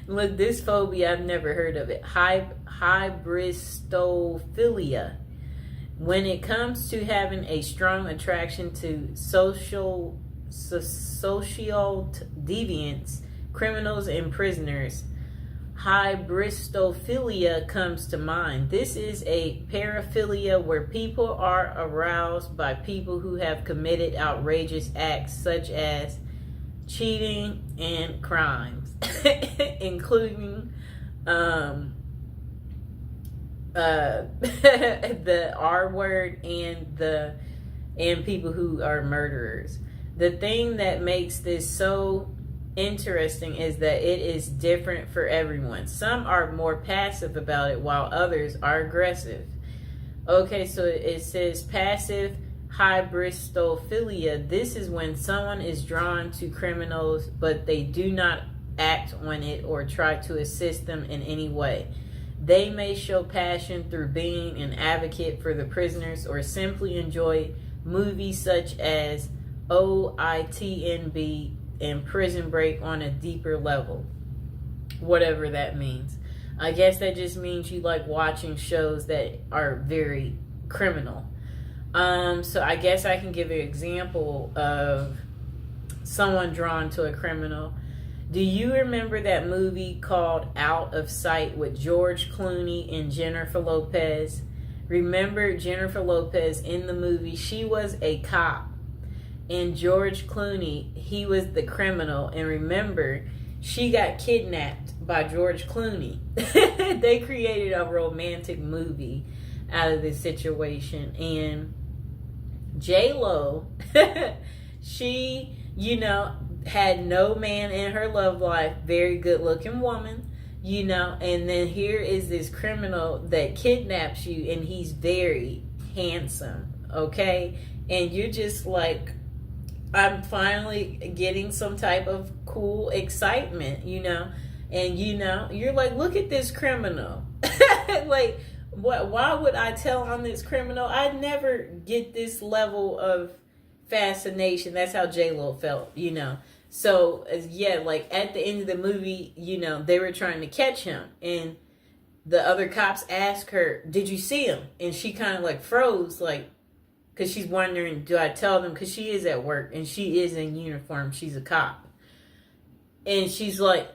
Look, this phobia, I've never heard of it. Hybristophilia. When it comes to having a strong attraction to social deviants, criminals, and prisoners, hybristophilia comes to mind. This is a paraphilia where people are aroused by people who have committed outrageous acts such as cheating and crimes, including the R word and people who are murderers. The thing that makes this so interesting is that it is different for everyone. Some are more passive about it while others are aggressive. Okay, so it says passive hybristophilia. This is when someone is drawn to criminals but they do not act on it or try to assist them in any way. They may show passion through being an advocate for the prisoners or simply enjoy movies such as OITNB and Prison Break on a deeper level. Whatever that means. I guess that just means you like watching shows that are very criminal. So I guess I can give an example of someone drawn to a criminal. Do you remember that movie called Out of Sight with George Clooney and Jennifer Lopez? Remember Jennifer Lopez in the movie? She was a cop. And George Clooney, he was the criminal. And remember, she got kidnapped by George Clooney. They created a romantic movie out of this situation. And J-Lo, she, had no man in her love life. Very good looking woman, and then here is this criminal that kidnaps you and he's very handsome, okay? And you're just like, I'm finally getting some type of cool excitement, and you're like, look at this criminal. Like, why would I tell on this criminal? I'd never get this level of fascination. That's how J-Lo felt, So, yeah, like at the end of the movie, they were trying to catch him. And the other cops asked her, did you see him? And she kind of like froze, like, because she's wondering, do I tell them? Because she is at work and she is in uniform. She's a cop. And she's like,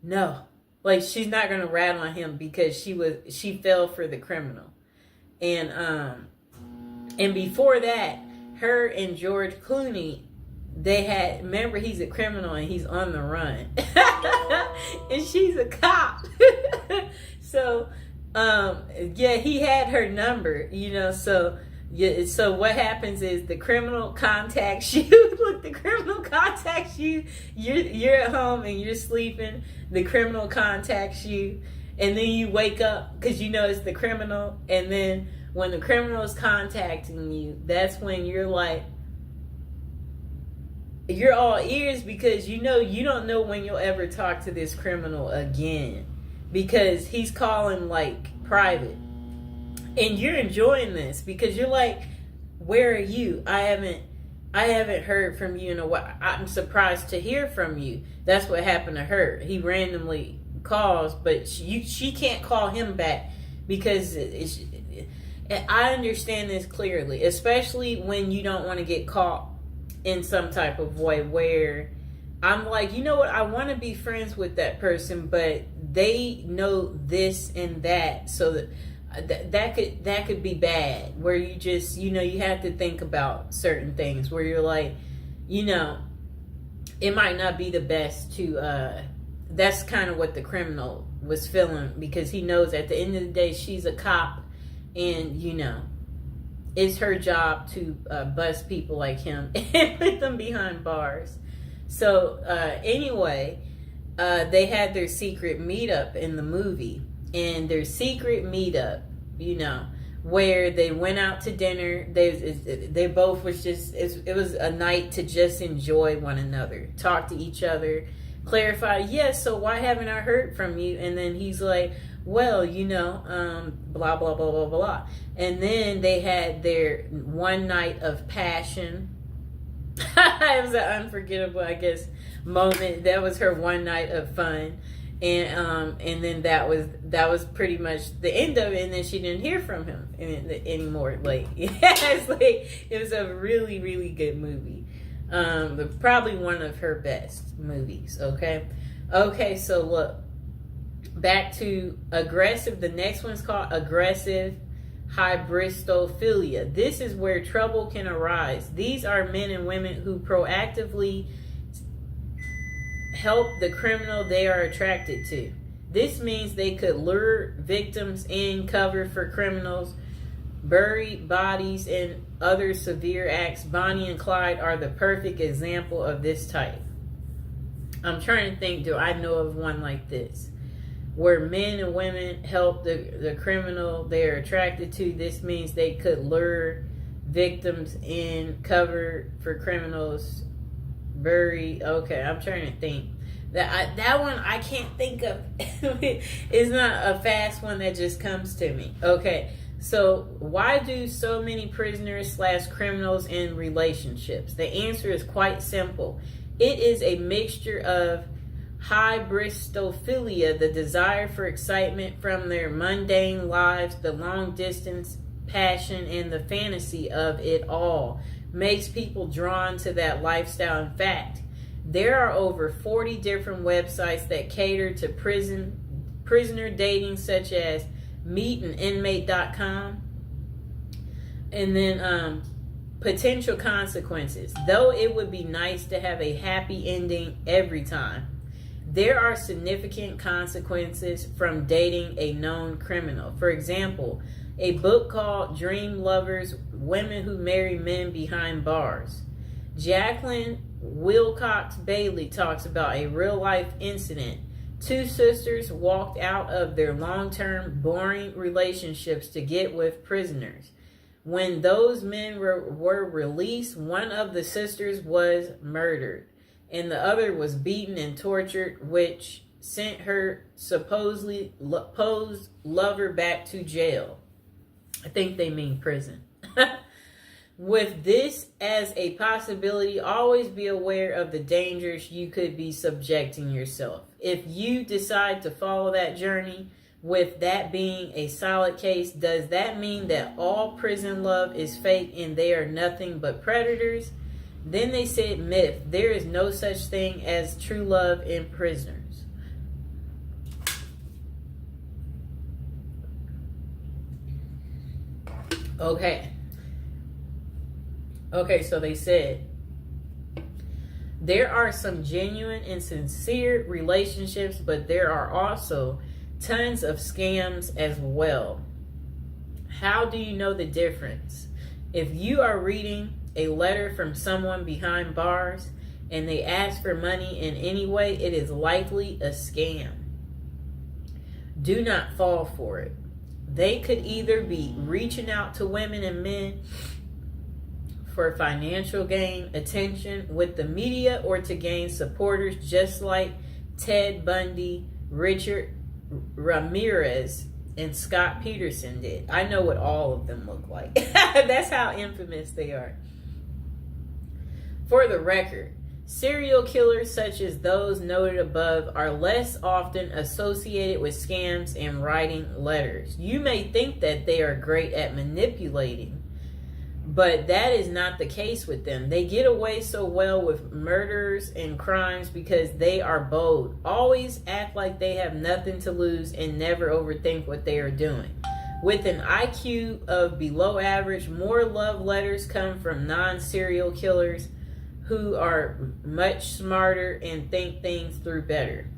no. Like, she's not going to rat on him because she fell for the criminal. And before that, her and George Clooney, remember, he's a criminal and he's on the run. And she's a cop. So, he had her number, so... Yeah, so what happens is the criminal contacts you. Look, the criminal contacts you. You're at home and you're sleeping. The criminal contacts you, and then you wake up because it's the criminal. And then when the criminal is contacting you, that's when you're like, you're all ears because you don't know when you'll ever talk to this criminal again because he's calling like private. And you're enjoying this because you're like, where are you? I haven't heard from you in a while. I'm surprised to hear from you. That's what happened to her. He randomly calls, but she can't call him back because I understand this clearly, especially when you don't want to get caught in some type of way where I'm like, you know what? I want to be friends with that person, but they know this and that, so that could be bad, where you just you have to think about certain things where you're like, it might not be the best to that's kind of what the criminal was feeling because he knows at the end of the day she's a cop and it's her job to bust people like him and put them behind bars. So anyway, they had their secret meetup in the movie. And their secret meetup, where they went out to dinner. They both was just, it was a night to just enjoy one another, talk to each other, clarify, yes, so why haven't I heard from you? And then he's like, well, blah, blah, blah, blah, blah. And then they had their one night of passion. It was unforgettable, I guess. moment. That was her one night of fun. And then that was pretty much the end of it, and then she didn't hear from him anymore. Like, it's like, it was a really, really good movie. Probably one of her best movies. Okay, so look, back to aggressive. The next one's called aggressive hybristophilia. This is where trouble can arise. These are men and women who proactively help the criminal they are attracted to. This means they could lure victims in, cover for criminals, bury bodies, and other severe acts. Bonnie and Clyde are the perfect example of this type. I'm trying to think, do I know of one like this? Where men and women help the criminal they're attracted to. This means they could lure victims in, cover for criminals, bury. Okay, I'm trying to think. That one I can't think of. It's not a fast one that just comes to me. Okay, so why do so many prisoners / criminals in relationships? The answer is quite simple. It is a mixture of hybristophilia, the desire for excitement from their mundane lives, the long distance passion, and the fantasy of it all makes people drawn to that lifestyle. In fact, there are over 40 different websites that cater to prisoner dating, such as meetaninmate.com. And then potential consequences. Though it would be nice to have a happy ending every time, there are significant consequences from dating a known criminal. For example, a book called Dream Lovers: Women Who Marry Men Behind Bars. Jacqueline Wilcox Bailey talks about a real-life incident. Two sisters walked out of their long-term, boring relationships to get with prisoners. When those men were released, one of the sisters was murdered, and the other was beaten and tortured, which sent her supposedly posed lover back to jail. I think they mean prison. With this as a possibility, always be aware of the dangers you could be subjecting yourself. If you decide to follow that journey, with that being a solid case, does that mean that all prison love is fake and they are nothing but predators? Then they said myth. There is no such thing as true love in prisoners. Okay, so they said there are some genuine and sincere relationships, but there are also tons of scams as well. How do you know the difference? If you are reading a letter from someone behind bars and they ask for money in any way, it is likely a scam. Do not fall for it. They could either be reaching out to women and men for financial gain, attention with the media, or to gain supporters, just like Ted Bundy, Richard Ramirez, and Scott Peterson did. I know what all of them look like. That's how infamous they are. For the record, serial killers such as those noted above are less often associated with scams and writing letters. You may think that they are great at manipulating, but that is not the case with them. They get away so well with murders and crimes because they are bold, always act like they have nothing to lose, and never overthink what they are doing. With an IQ of below average, more love letters come from non-serial killers who are much smarter and think things through better.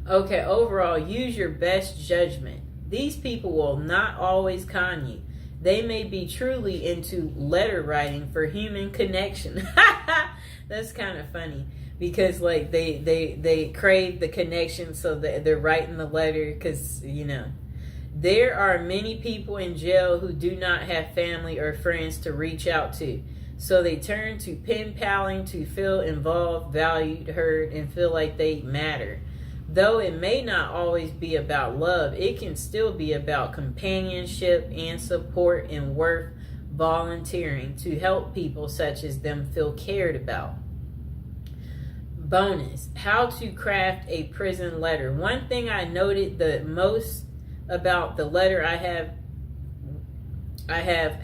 Okay, overall, use your best judgment. These people will not always con you. They may be truly into letter writing for human connection. That's kind of funny because like they crave the connection, so they're writing the letter because, you know, there are many people in jail who do not have family or friends to reach out to. So they turn to pen paling to feel involved, valued, heard, and feel like they matter. Though it may not always be about love, it can still be about companionship and support, and worth volunteering to help people such as them feel cared about. Bonus, how to craft a prison letter. One thing I noted the most about the letter I have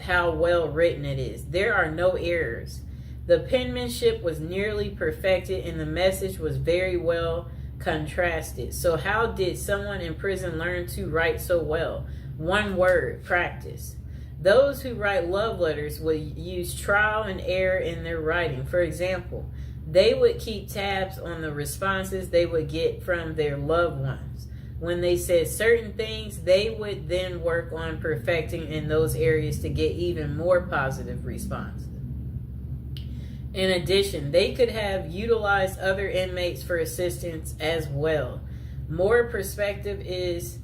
how well written it is. There are no errors. The penmanship was nearly perfected and the message was very well contrasted. So how did someone in prison learn to write so well? One word: practice. Those who write love letters would use trial and error in their writing. For example, they would keep tabs on the responses they would get from their loved ones. When they said certain things, they would then work on perfecting in those areas to get even more positive responses. In addition, they could have utilized other inmates for assistance as well. More perspective is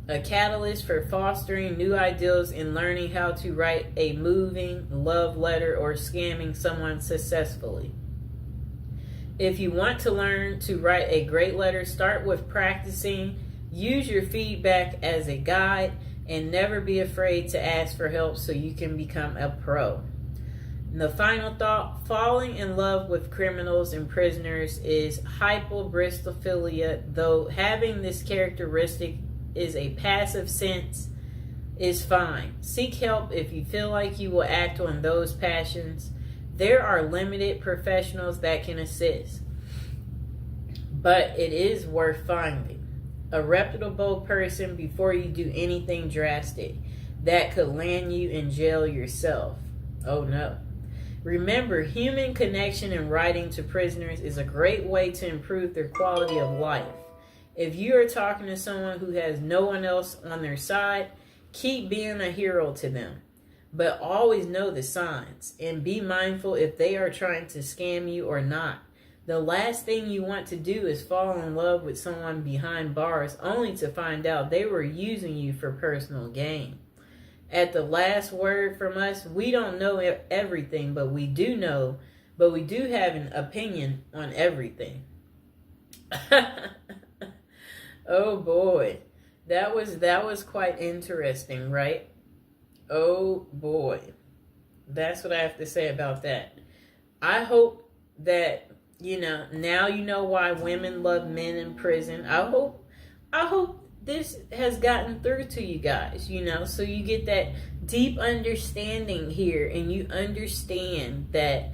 a catalyst for fostering new ideals and learning how to write a moving love letter or scamming someone successfully. If you want to learn to write a great letter, start with practicing. Use your feedback as a guide and never be afraid to ask for help so you can become a pro. And the final thought: falling in love with criminals and prisoners is hyperbristophilia. Though having this characteristic is a passive sense, is fine. Seek help if you feel like you will act on those passions. There are limited professionals that can assist, but it is worth finding a reputable person before you do anything drastic that could land you in jail yourself. Oh no. Remember, human connection and writing to prisoners is a great way to improve their quality of life. If you are talking to someone who has no one else on their side, keep being a hero to them. But always know the signs and be mindful if they are trying to scam you or not. The last thing you want to do is fall in love with someone behind bars only to find out they were using you for personal gain. At the last word from us, we don't know everything, but we do have an opinion on everything. Oh boy. That was quite interesting, right? Oh boy. That's what I have to say about that. I hope that, now you know why women love men in prison. I hope this has gotten through to you guys, so you get that deep understanding here and you understand that,